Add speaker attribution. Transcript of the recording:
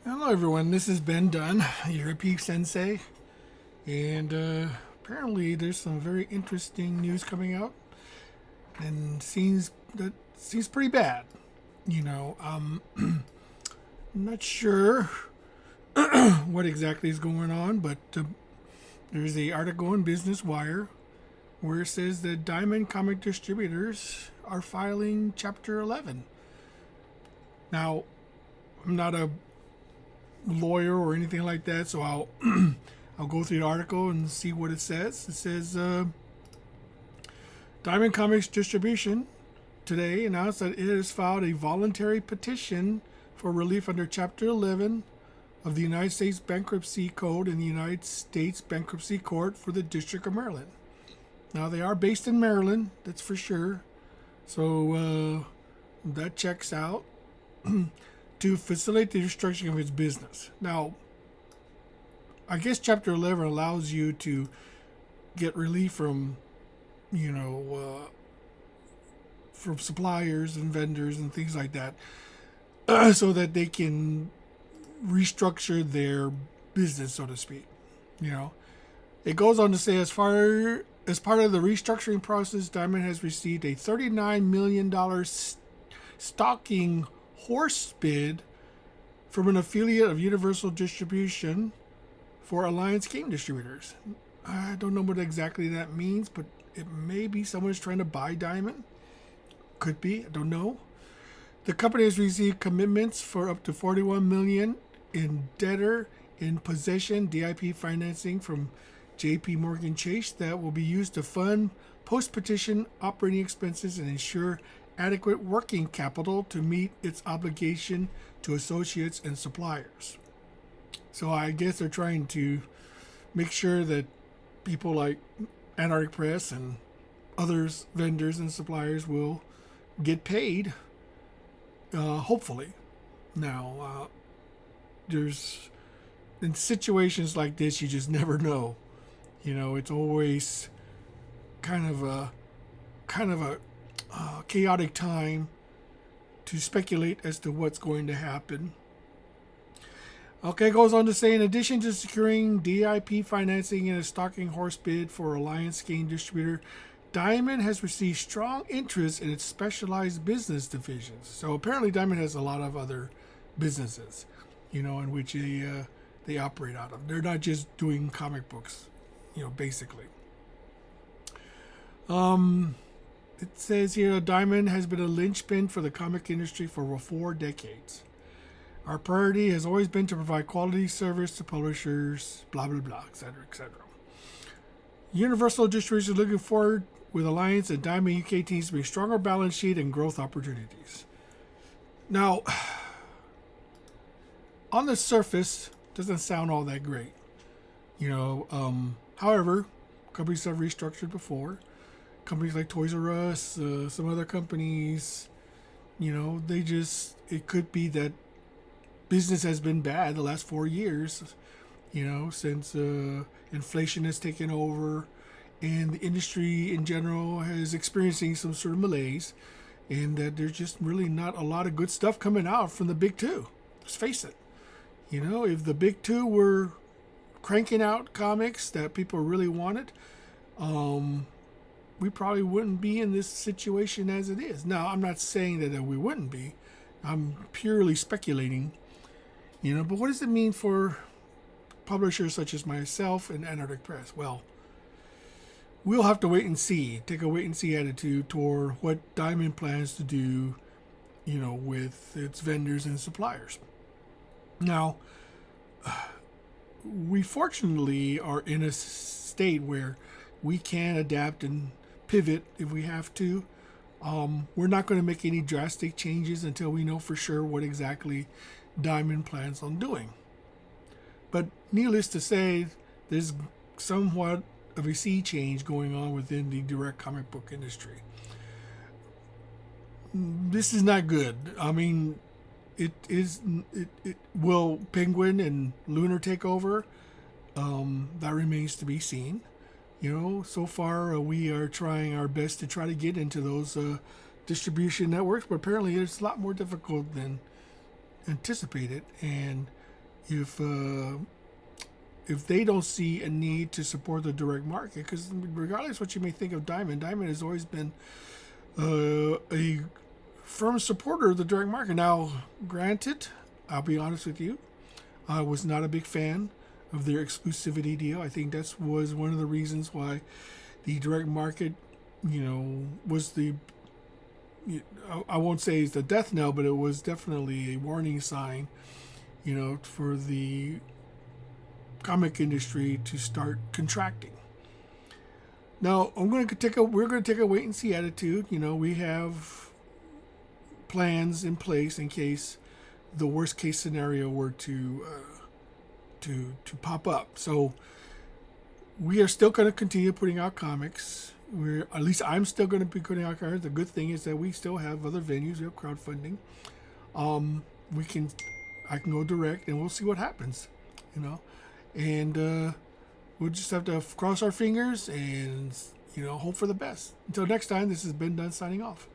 Speaker 1: Hello, everyone. This is Ben Dunn, your AP Sensei, and apparently there's some very interesting news coming out, and seems pretty bad. I'm not sure what exactly is going on, but there's a article in Business Wire where it says that Diamond Comic Distributors are filing Chapter 11. Now, I'm not a lawyer or anything like that, so I'll go through the article and see what it says. It says Diamond Comics Distribution today announced that it has filed a voluntary petition for relief under Chapter 11 of the United States Bankruptcy Code in the United States Bankruptcy Court for the District of Maryland. Now, they are based in Maryland, that's for sure. So that checks out. To facilitate the restructuring of its business. Now, I guess Chapter 11 allows you to get relief from, from suppliers and vendors and things like that, so that they can restructure their business, so to speak. It goes on to say, as part of the restructuring process, Diamond has received a $39 million stocking horse bid from an affiliate of Universal Distribution for Alliance Game Distributors. I don't know what exactly that means, but it may be someone's trying to buy Diamond. Could be, I don't know. The company has received commitments for up to $41 million in debtor in possession DIP financing from JP Morgan Chase that will be used to fund post-petition operating expenses and ensure adequate working capital to meet its obligation to associates and suppliers. So I guess they're trying to make sure that people like Antarctic Press and others, vendors and suppliers, will get paid, hopefully. Now, there's in situations like this, you just never know. It's always kind of a chaotic time to speculate as to what's going to happen. Okay, goes on to say, in addition to securing DIP financing in a stocking horse bid for Alliance Game Distributor, Diamond has received strong interest in its specialized business divisions. So apparently Diamond has a lot of other businesses, in which they operate out of. They're not just doing comic books, basically. It says here, Diamond has been a linchpin for the comic industry for 4 decades. Our priority has always been to provide quality service to publishers, blah, blah, blah, etc., etc. Universal Distribution is looking forward with Alliance and Diamond UK teams to be a stronger balance sheet and growth opportunities. Now, on the surface, doesn't sound all that great. However, companies have restructured before. Companies like Toys R Us, some other companies, it could be that business has been bad the last 4 years, since inflation has taken over and the industry in general is experiencing some sort of malaise, and that there's just really not a lot of good stuff coming out from the big two. Let's face it. If the big two were cranking out comics that people really wanted, we probably wouldn't be in this situation as it is. Now, I'm not saying that we wouldn't be. I'm purely speculating. But what does it mean for publishers such as myself and Antarctic Press? Well, we'll have to wait and see. Take a wait and see attitude toward what Diamond plans to do, with its vendors and suppliers. Now, we fortunately are in a state where we can adapt and pivot if we have to. We're not going to make any drastic changes until we know for sure what exactly Diamond plans on doing. But needless to say, there's somewhat of a sea change going on within the direct comic book industry. This is not good. I mean, it will Penguin and Lunar take over? That remains to be seen. So far we are trying our best to try to get into those distribution networks, but apparently it's a lot more difficult than anticipated. And if they don't see a need to support the direct market, because regardless what you may think of Diamond, Diamond has always been a firm supporter of the direct market. Now, granted, I'll be honest with you, I was not a big fan of their exclusivity deal. I think that was one of the reasons why the direct market, was I won't say it's the death knell, but it was definitely a warning sign, for the comic industry to start contracting. Now, we're going to take a wait and see attitude. We have plans in place in case the worst case scenario were to pop up. So we are still going to continue putting out comics. At least I'm still going to be putting out comics. The good thing is that we still have other venues. We have crowdfunding. I can go direct, and we'll see what happens. And we'll just have to cross our fingers and hope for the best. Until next time, this has been Dunn signing off.